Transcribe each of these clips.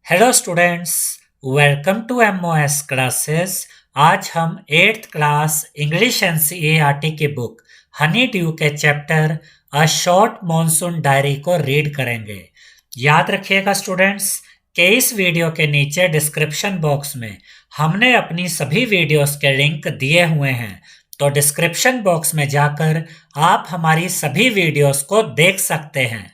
Hello students, welcome to MOS classes. आज हम 8th class English NCERT की book honeydew के chapter a short monsoon diary को read करेंगे। याद रखिएगा स्टूडेंट्स कि इस वीडियो के नीचे डिस्क्रिप्शन बॉक्स में हमने अपनी सभी वीडियोस के लिंक दिए हुए हैं, तो डिस्क्रिप्शन बॉक्स में जाकर आप हमारी सभी वीडियोस को देख सकते हैं।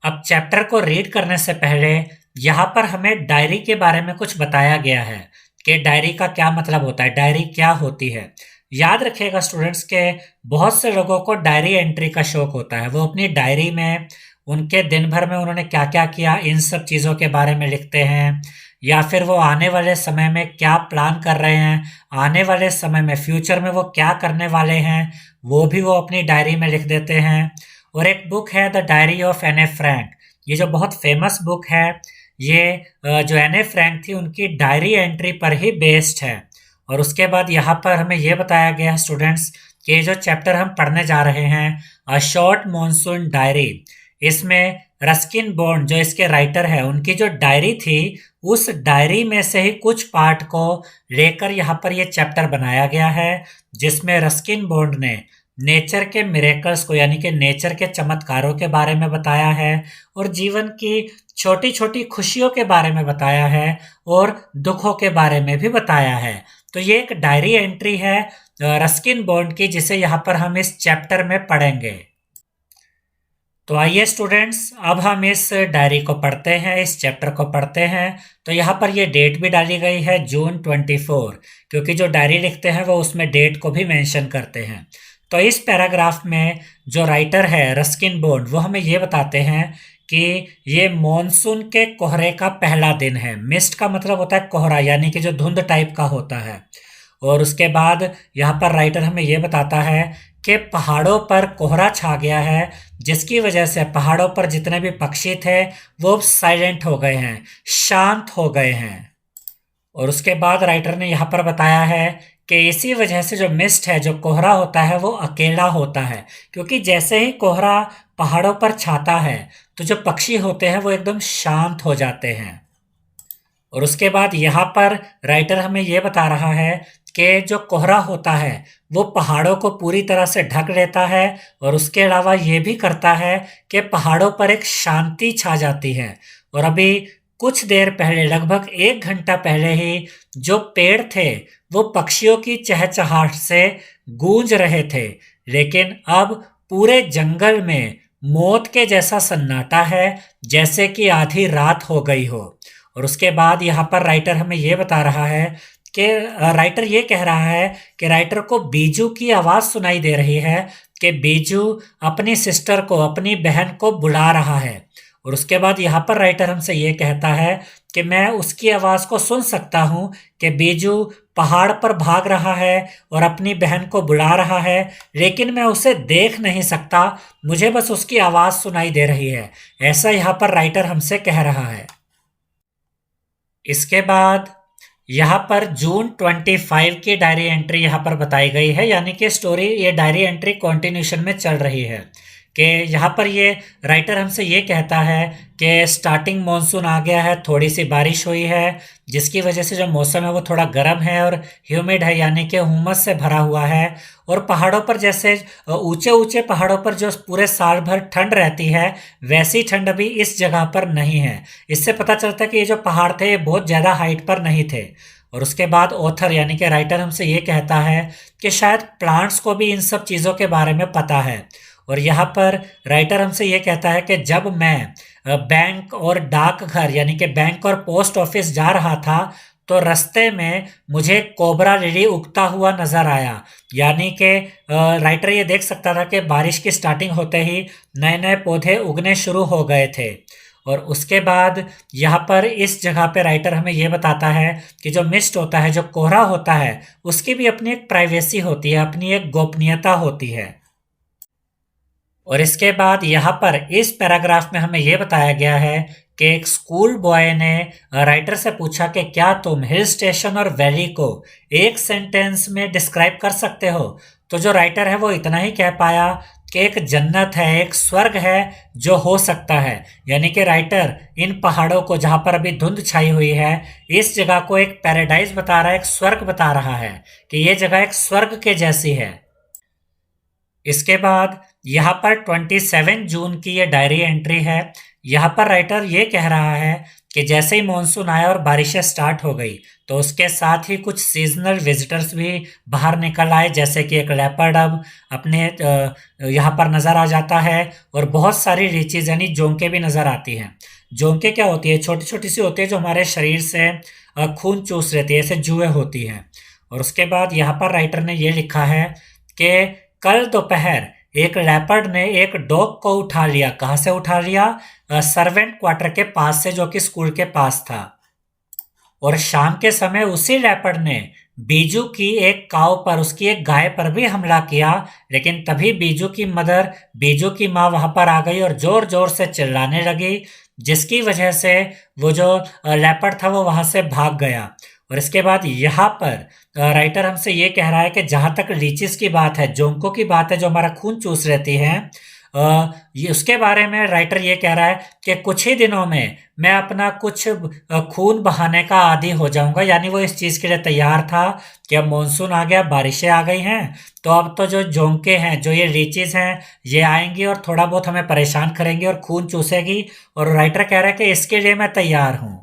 अब चैप्टर को रीड करने से पहले यहाँ पर हमें डायरी के बारे में कुछ बताया गया है कि डायरी का क्या मतलब होता है, डायरी क्या होती है। याद रखिएगा स्टूडेंट्स के बहुत से लोगों को डायरी एंट्री का शौक होता है। वो अपनी डायरी में उनके दिन भर में उन्होंने क्या क्या किया इन सब चीज़ों के बारे में लिखते हैं, या फिर वो आने वाले समय में क्या प्लान कर रहे हैं, आने वाले समय में फ्यूचर में वो क्या करने वाले हैं, वो भी वो अपनी डायरी में लिख देते हैं। और एक बुक है द डायरी ऑफ एने फ्रैंक, ये जो बहुत फेमस बुक है, ये जो एने फ्रैंक थी उनकी डायरी एंट्री पर ही बेस्ड है। और उसके बाद यहाँ पर हमें ये बताया गया है स्टूडेंट्स कि ये जो चैप्टर हम पढ़ने जा रहे हैं अ शॉर्ट मॉनसून डायरी, इसमें रस्किन बॉन्ड जो इसके राइटर है उनकी जो डायरी थी उस डायरी में से ही कुछ पार्ट को लेकर यहाँ पर ये चैप्टर बनाया गया है, जिसमें रस्किन बॉन्ड ने नेचर के मिरेकल्स को यानी कि नेचर के चमत्कारों के बारे में बताया है और जीवन की छोटी छोटी खुशियों के बारे में बताया है और दुखों के बारे में भी बताया है। तो ये एक डायरी एंट्री है रस्किन बॉन्ड की, जिसे यहाँ पर हम इस चैप्टर में पढ़ेंगे। तो आइए स्टूडेंट्स, अब हम इस डायरी को पढ़ते हैं, इस चैप्टर को पढ़ते हैं। तो यहाँ पर ये डेट भी डाली गई है जून 24, क्योंकि जो डायरी लिखते हैं वो उसमें डेट को भी मेंशन करते हैं। तो इस पैराग्राफ में जो राइटर है रस्किन बॉन्ड, वो हमें ये बताते हैं कि ये मॉनसून के कोहरे का पहला दिन है। मिस्ट का मतलब होता है कोहरा, यानी कि जो धुंध टाइप का होता है। और उसके बाद यहाँ पर राइटर हमें ये बताता है कि पहाड़ों पर कोहरा छा गया है, जिसकी वजह से पहाड़ों पर जितने भी पक्षी थे वो साइलेंट हो गए हैं, शांत हो गए हैं। और उसके बाद राइटर ने यहाँ पर बताया है कि इसी वजह से जो मिस्ट है, जो कोहरा होता है, वो अकेला होता है, क्योंकि जैसे ही कोहरा पहाड़ों पर छाता है तो जो पक्षी होते हैं वो एकदम शांत हो जाते हैं। और उसके बाद यहाँ पर राइटर हमें ये बता रहा है कि जो कोहरा होता है वो पहाड़ों को पूरी तरह से ढक लेता है, और उसके अलावा ये भी करता है कि पहाड़ों पर एक शांति छा जाती है। और अभी कुछ देर पहले, लगभग 1 घंटा पहले ही, जो पेड़ थे वो पक्षियों की चहचहाहट से गूंज रहे थे, लेकिन अब पूरे जंगल में मौत के जैसा सन्नाटा है, जैसे कि आधी रात हो गई हो। और उसके बाद यहाँ पर राइटर हमें ये बता रहा है कि राइटर ये कह रहा है कि राइटर को बीजू की आवाज़ सुनाई दे रही है कि बीजू अपनी सिस्टर को, अपनी बहन को बुला रहा है। और उसके बाद यहाँ पर राइटर हमसे ये कहता है कि मैं उसकी आवाज़ को सुन सकता हूँ कि बीजू पहाड़ पर भाग रहा है और अपनी बहन को बुला रहा है, लेकिन मैं उसे देख नहीं सकता, मुझे बस उसकी आवाज़ सुनाई दे रही है। ऐसा यहाँ पर राइटर हमसे कह रहा है। इसके बाद यहाँ पर जून 25 की डायरी एंट्री यहाँ पर बताई गई है, यानी कि स्टोरी, ये डायरी एंट्री कॉन्टिन्यूशन में चल रही है। कि यहाँ पर ये राइटर हमसे ये कहता है कि स्टार्टिंग मॉनसून आ गया है, थोड़ी सी बारिश हुई है, जिसकी वजह से जो मौसम है वो थोड़ा गर्म है और ह्यूमिड है, यानी कि हुमस से भरा हुआ है। और पहाड़ों पर, जैसे ऊंचे ऊंचे पहाड़ों पर जो पूरे साल भर ठंड रहती है, वैसी ठंड अभी इस जगह पर नहीं है। इससे पता चलता है कि ये जो पहाड़ थे ये बहुत ज़्यादा हाइट पर नहीं थे। और उसके बाद ऑथर यानी कि राइटर हमसे ये कहता है कि शायद प्लांट्स को भी इन सब चीज़ों के बारे में पता है। और यहाँ पर राइटर हमसे ये कहता है कि जब मैं बैंक और डाकघर यानी कि बैंक और पोस्ट ऑफिस जा रहा था तो रास्ते में मुझे कोबरा लिली उगता हुआ नजर आया। यानी कि राइटर ये देख सकता था कि बारिश की स्टार्टिंग होते ही नए नए पौधे उगने शुरू हो गए थे। और उसके बाद यहाँ पर इस जगह पे राइटर हमें ये बताता है कि जो मिस्ट होता है, जो कोहरा होता है, उसकी भी अपनी एक प्राइवेसी होती है, अपनी एक गोपनीयता होती है। और इसके बाद यहाँ पर इस पैराग्राफ में हमें यह बताया गया है कि एक स्कूल बॉय ने राइटर से पूछा कि क्या तुम हिल स्टेशन और वैली को एक सेंटेंस में डिस्क्राइब कर सकते हो। तो जो राइटर है वो इतना ही कह पाया कि एक जन्नत है, एक स्वर्ग है जो हो सकता है। यानी कि राइटर इन पहाड़ों को, जहां पर अभी धुंध छाई हुई है, इस जगह को एक पैराडाइज बता रहा है, एक स्वर्ग बता रहा है कि यह जगह एक स्वर्ग के जैसी है। इसके बाद यहाँ पर 27 जून की ये डायरी एंट्री है। यहाँ पर राइटर ये कह रहा है कि जैसे ही मानसून आया और बारिशें स्टार्ट हो गई, तो उसके साथ ही कुछ सीजनल विजिटर्स भी बाहर निकल आए, जैसे कि एक लेपर्ड अब अपने यहाँ पर नज़र आ जाता है, और बहुत सारी रीचेज यानी जोंके भी नज़र आती हैं। जोंके क्या होती है? छोटी छोटी सी होती है जो हमारे शरीर से खून चूस लेती है, ऐसे जुएं होती हैं। और उसके बाद यहाँ पर राइटर ने ये लिखा है कि कल दोपहर एक लेपर्ड ने एक डॉग को उठा लिया। कहाँ से उठा लिया? सर्वेंट क्वार्टर के पास से, जो कि स्कूल के पास था। और शाम के समय उसी लेपर्ड ने बीजू की एक काव पर, उसकी एक गाय पर भी हमला किया। लेकिन तभी बीजू की मदर, बीजू की माँ वहां पर आ गई और जोर जोर से चिल्लाने लगी, जिसकी वजह से वो जो लेपर्ड था वो वहां से भाग गया। और इसके बाद यहाँ पर राइटर हमसे ये कह रहा है कि जहां तक लीचिस की बात है, जोंकों की बात है, जो हमारा खून चूस लेती है, ये उसके बारे में राइटर ये कह रहा है कि कुछ ही दिनों में मैं अपना कुछ खून बहाने का आदी हो जाऊंगा। यानी वो इस चीज के लिए तैयार था कि अब मानसून आ गया, बारिशें आ गई हैं, तो अब तो जो जोंके हैं, जो ये लीचीज हैं, ये आएंगी और थोड़ा बहुत हमें परेशान करेंगी और खून चूसेगी। और राइटर कह रहा है कि इसके लिए मैं तैयार हूं।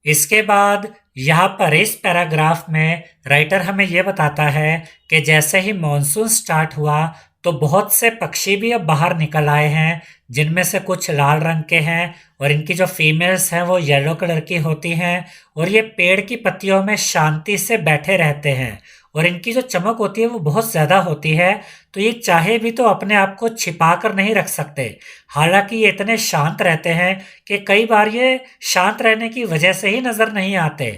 इसके बाद यहाँ पर इस पैराग्राफ में राइटर हमें यह बताता है कि जैसे ही मॉनसून स्टार्ट हुआ, तो बहुत से पक्षी भी अब बाहर निकल आए हैं, जिनमें से कुछ लाल रंग के हैं और इनकी जो फीमेल्स हैं वो येलो कलर की होती हैं। और ये पेड़ की पत्तियों में शांति से बैठे रहते हैं और इनकी जो चमक होती है वो बहुत ज़्यादा होती है। तो ये चाहे भी तो अपने आप को छिपा कर नहीं रख सकते। हालांकि ये इतने शांत रहते हैं कि कई बार ये शांत रहने की वजह से ही नज़र नहीं आते।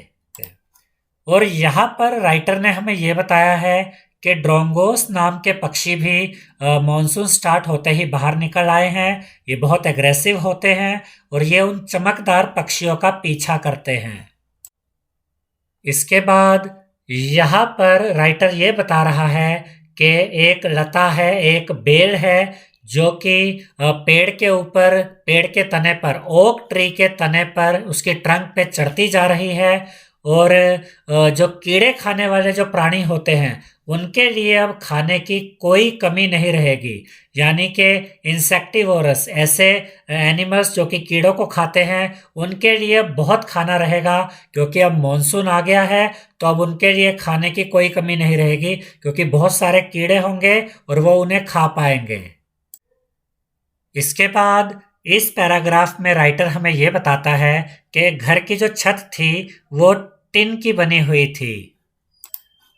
और यहाँ पर राइटर ने हमें ये बताया है कि ड्रोंगोस नाम के पक्षी भी मॉनसून स्टार्ट होते ही बाहर निकल आए हैं। ये बहुत एग्रेसिव होते हैं और ये उन चमकदार पक्षियों का पीछा करते हैं। इसके बाद यहाँ पर राइटर ये बता रहा है कि एक लता है, एक बेल है, जो कि पेड़ के ऊपर, पेड़ के तने पर, ओक ट्री के तने पर, उसके ट्रंक पे चढ़ती जा रही है। और जो कीड़े खाने वाले जो प्राणी होते हैं, उनके लिए अब खाने की कोई कमी नहीं रहेगी। यानी कि इंसेक्टिवोरस, ऐसे एनिमल्स जो कि कीड़ों को खाते हैं, उनके लिए बहुत खाना रहेगा, क्योंकि अब मॉनसून आ गया है। तो अब उनके लिए खाने की कोई कमी नहीं रहेगी, क्योंकि बहुत सारे कीड़े होंगे और वो उन्हें खा पाएंगे। इसके बाद इस पैराग्राफ में राइटर हमें यह बताता है कि घर की जो छत थी वो टिन की बनी हुई थी,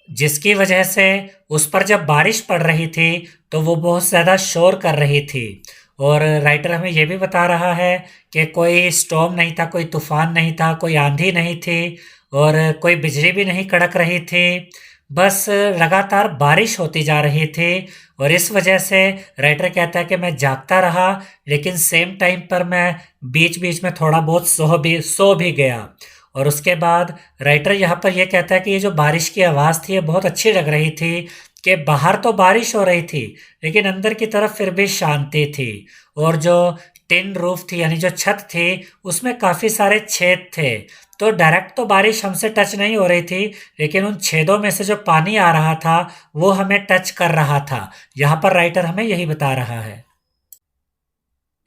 जिसकी वजह से उस पर जब बारिश पड़ रही थी तो वो बहुत ज़्यादा शोर कर रही थी। और राइटर हमें यह भी बता रहा है कि कोई स्टॉर्म नहीं था, कोई तूफान नहीं था, कोई आंधी नहीं थी और कोई बिजली भी नहीं कड़क रही थी। बस लगातार बारिश होती जा रही थी। और इस वजह से राइटर कहता है कि मैं जागता रहा, लेकिन सेम टाइम पर मैं बीच बीच में थोड़ा बहुत सो भी गया। और उसके बाद राइटर यहाँ पर यह कहता है कि ये जो बारिश की आवाज़ थी ये बहुत अच्छी लग रही थी, कि बाहर तो बारिश हो रही थी लेकिन अंदर की तरफ फिर भी शांति थी। और जो टिन रूफ थी, यानी जो छत थी, उसमें काफ़ी सारे छेद थे। तो डायरेक्ट तो बारिश हमसे टच नहीं हो रही थी, लेकिन उन छेदों में से जो पानी आ रहा था वो हमें टच कर रहा था। यहाँ पर राइटर हमें यही बता रहा है।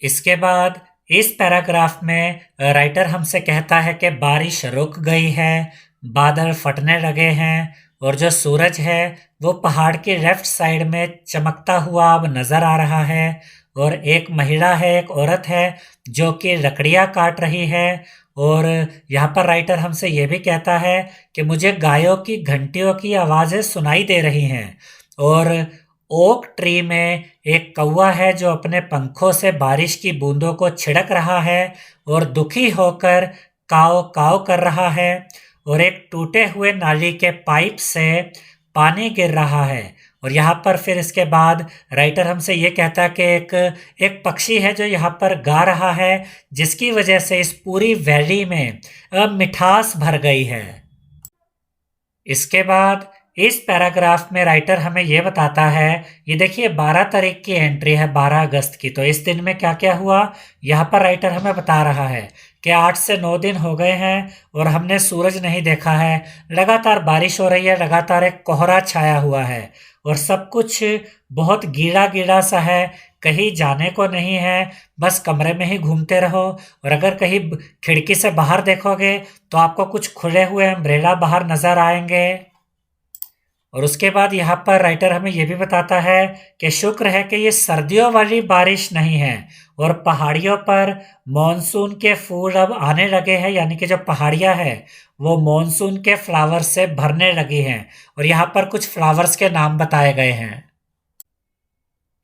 इसके बाद इस पैराग्राफ में राइटर हमसे कहता है कि बारिश रुक गई है, बादल फटने लगे हैं और जो सूरज है वो पहाड़ की लेफ्ट साइड में चमकता हुआ अब नज़र आ रहा है। और एक महिला है, एक औरत है, जो कि लकड़ियाँ काट रही है। और यहाँ पर राइटर हमसे ये भी कहता है कि मुझे गायों की घंटियों की आवाज़ें सुनाई दे रही हैं। और ओक ट्री में एक कौवा है जो अपने पंखों से बारिश की बूंदों को छिड़क रहा है और दुखी होकर काव काव कर रहा है। और एक टूटे हुए नाली के पाइप से पानी गिर रहा है। और यहाँ पर फिर इसके बाद राइटर हमसे ये कहता है कि एक पक्षी है जो यहाँ पर गा रहा है, जिसकी वजह से इस पूरी वैली में मिठास भर गई है। इसके बाद इस पैराग्राफ में राइटर हमें ये बताता है, ये देखिए 12 तारीख की एंट्री है, 12 अगस्त की। तो इस दिन में क्या क्या हुआ यहाँ पर राइटर हमें बता रहा है कि 8 से 9 दिन हो गए हैं और हमने सूरज नहीं देखा है। लगातार बारिश हो रही है, लगातार एक कोहरा छाया हुआ है और सब कुछ बहुत गीला गीला सा है। कहीं जाने को नहीं है, बस कमरे में ही घूमते रहो। और अगर कहीं खिड़की से बाहर देखोगे तो आपको कुछ खुले हुए अम्ब्रेला बाहर नजर आएंगे। और उसके बाद यहाँ पर राइटर हमें यह भी बताता है कि शुक्र है कि ये सर्दियों वाली बारिश नहीं है और पहाड़ियों पर मॉनसून के फूल अब आने लगे हैं, यानी कि जो पहाड़ियाँ हैं वो मॉनसून के फ्लावर से भरने लगी हैं। और यहाँ पर कुछ फ्लावर्स के नाम बताए गए हैं।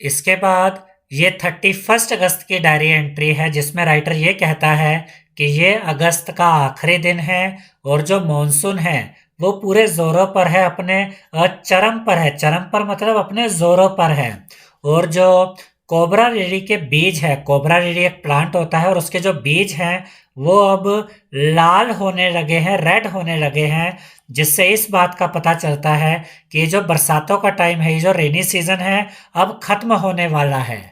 इसके बाद ये 31 अगस्त की डायरी एंट्री है जिसमें राइटर ये कहता है कि ये अगस्त का आखिरी दिन है और जो मॉनसून है वो पूरे जोरों पर है, अपने चरम पर है। चरम पर मतलब अपने जोरों पर है। और जो कोबरा लिली के बीज है, कोबरा लिली एक प्लांट होता है और उसके जो बीज हैं वो अब लाल होने लगे हैं, रेड होने लगे हैं, जिससे इस बात का पता चलता है कि ये जो बरसातों का टाइम है, ये जो रेनी सीजन है अब खत्म होने वाला है।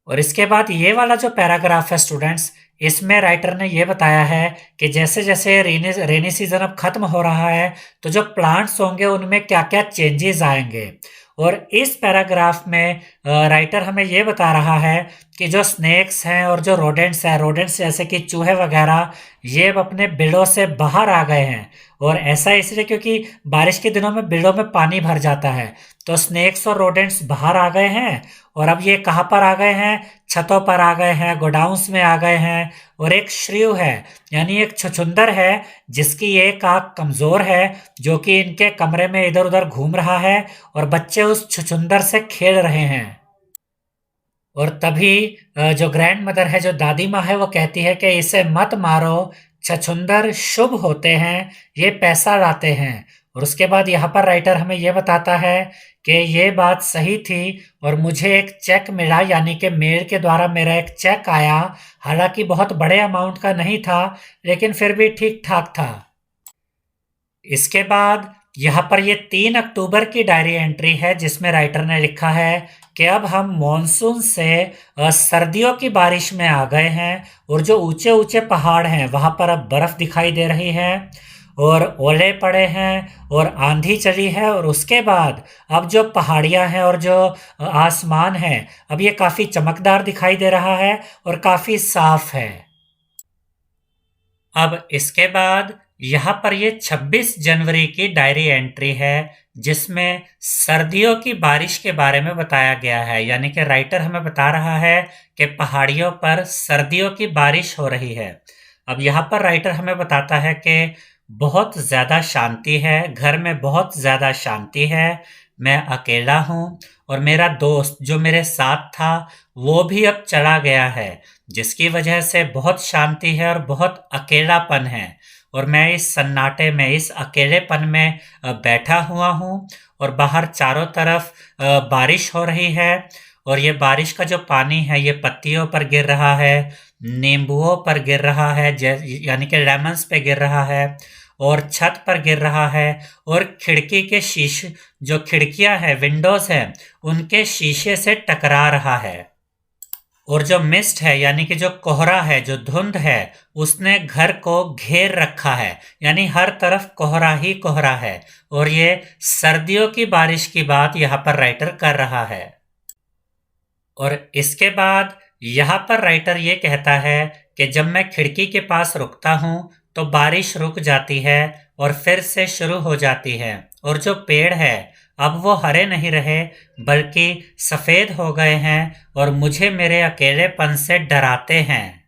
और इसके बाद ये वाला जो पैराग्राफ है स्टूडेंट्स, इसमें राइटर ने ये बताया है कि जैसे जैसे रेनी सीजन अब खत्म हो रहा है तो जो प्लांट्स होंगे उनमें क्या क्या चेंजेस आएंगे। और इस पैराग्राफ में राइटर हमें ये बता रहा है कि जो स्नेक्स हैं और जो रोडेंट्स हैं, रोडेंट्स जैसे कि चूहे वगैरह, ये अब अपने बिलों से बाहर आ गए हैं। और ऐसा इसलिए क्योंकि बारिश के दिनों में बिलों में पानी भर जाता है, तो स्नेक्स और रोडेंट्स बाहर आ गए हैं। और अब ये कहाँ पर आ गए हैं? छतों पर आ गए हैं, गोडाउंस में आ गए हैं। और एक श्रीव है, यानी एक छछूंदर है जिसकी एक आंख कमजोर है, जो कि इनके कमरे में इधर उधर घूम रहा है और बच्चे उस छछूंदर से खेल रहे हैं। और तभी जो ग्रैंड मदर है, जो दादी माँ है, वो कहती है कि इसे मत मारो, छछूंदर शुभ होते हैं, ये पैसा लाते हैं। और उसके बाद यहाँ पर राइटर हमें ये बताता है कि ये बात सही थी और मुझे एक चेक मिला, यानी कि मेल के द्वारा मेरा एक चेक आया। हालांकि बहुत बड़े अमाउंट का नहीं था, लेकिन फिर भी ठीक ठाक था। इसके बाद यहाँ पर ये 3 अक्टूबर की डायरी एंट्री है जिसमें राइटर ने लिखा है कि अब हम मॉनसून से सर्दियों की बारिश में आ गए हैं और जो ऊंचे ऊंचे पहाड़ हैं वहां पर अब बर्फ दिखाई दे रही है और ओले पड़े हैं और आंधी चली है। और उसके बाद अब जो पहाड़ियां हैं और जो आसमान है, अब ये काफी चमकदार दिखाई दे रहा है और काफी साफ है। अब इसके बाद यहाँ पर ये 26 जनवरी की डायरी एंट्री है जिसमें सर्दियों की बारिश के बारे में बताया गया है, यानी कि राइटर हमें बता रहा है कि पहाड़ियों पर सर्दियों की बारिश हो रही है। अब यहाँ पर राइटर हमें बताता है कि बहुत ज़्यादा शांति है, घर में बहुत ज़्यादा शांति है, मैं अकेला हूँ और मेरा दोस्त जो मेरे साथ था वो भी अब चला गया है, जिसकी वजह से बहुत शांति है और बहुत अकेलापन है। और मैं इस सन्नाटे में, इस अकेलेपन में बैठा हुआ हूँ और बाहर चारों तरफ बारिश हो रही है। और ये बारिश का जो पानी है ये पत्तियों पर गिर रहा है, नींबुओं पर गिर रहा है, यानी कि लेमन्स पे गिर रहा है और छत पर गिर रहा है और खिड़की के शीशे, जो खिड़कियां हैं, विंडोज हैं, उनके शीशे से टकरा रहा है। और जो मिस्ट है, यानी कि जो कोहरा है, जो धुंध है, उसने घर को घेर रखा है, यानी हर तरफ कोहरा ही कोहरा है। और ये सर्दियों की बारिश की बात यहाँ पर राइटर कर रहा है। और इसके बाद यहाँ पर राइटर ये कहता है कि जब मैं खिड़की के पास रुकता हूँ तो बारिश रुक जाती है और फिर से शुरू हो जाती है। और जो पेड़ है अब वो हरे नहीं रहे बल्कि सफेद हो गए हैं और मुझे मेरे अकेलेपन से डराते हैं।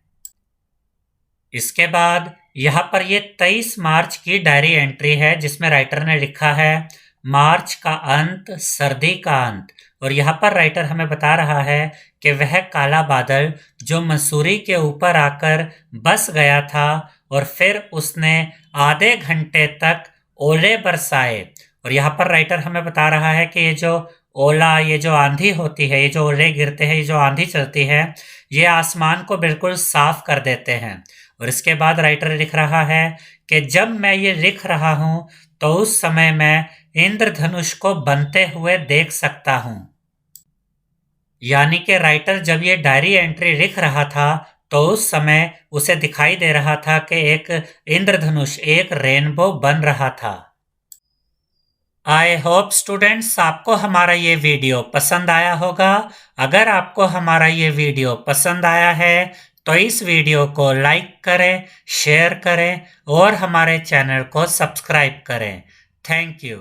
इसके बाद यहाँ पर ये 23 मार्च की डायरी एंट्री है जिसमें राइटर ने लिखा है मार्च का अंत, सर्दी का अंत। और यहाँ पर राइटर हमें बता रहा है कि वह काला बादल जो मसूरी के ऊपर आकर बस गया था और फिर उसने आधे घंटे तक ओले बरसाए। और यहाँ पर राइटर हमें बता रहा है कि ये जो ओला, ये जो आंधी होती है, ये जो ओले गिरते हैं, ये जो आंधी चलती है, ये आसमान को बिल्कुल साफ कर देते हैं। और इसके बाद राइटर लिख रहा है कि जब मैं ये लिख रहा हूँ तो उस समय मैं इंद्रधनुष को बनते हुए देख सकता हूं। यानी कि राइटर जब ये डायरी एंट्री लिख रहा था तो उस समय उसे दिखाई दे रहा था कि एक इंद्रधनुष, एक रेनबो बन रहा था। आई होप स्टूडेंट्स आपको हमारा ये वीडियो पसंद आया होगा। अगर आपको हमारा ये वीडियो पसंद आया है तो इस वीडियो को लाइक करें, शेयर करें और हमारे चैनल को सब्सक्राइब करें। Thank you.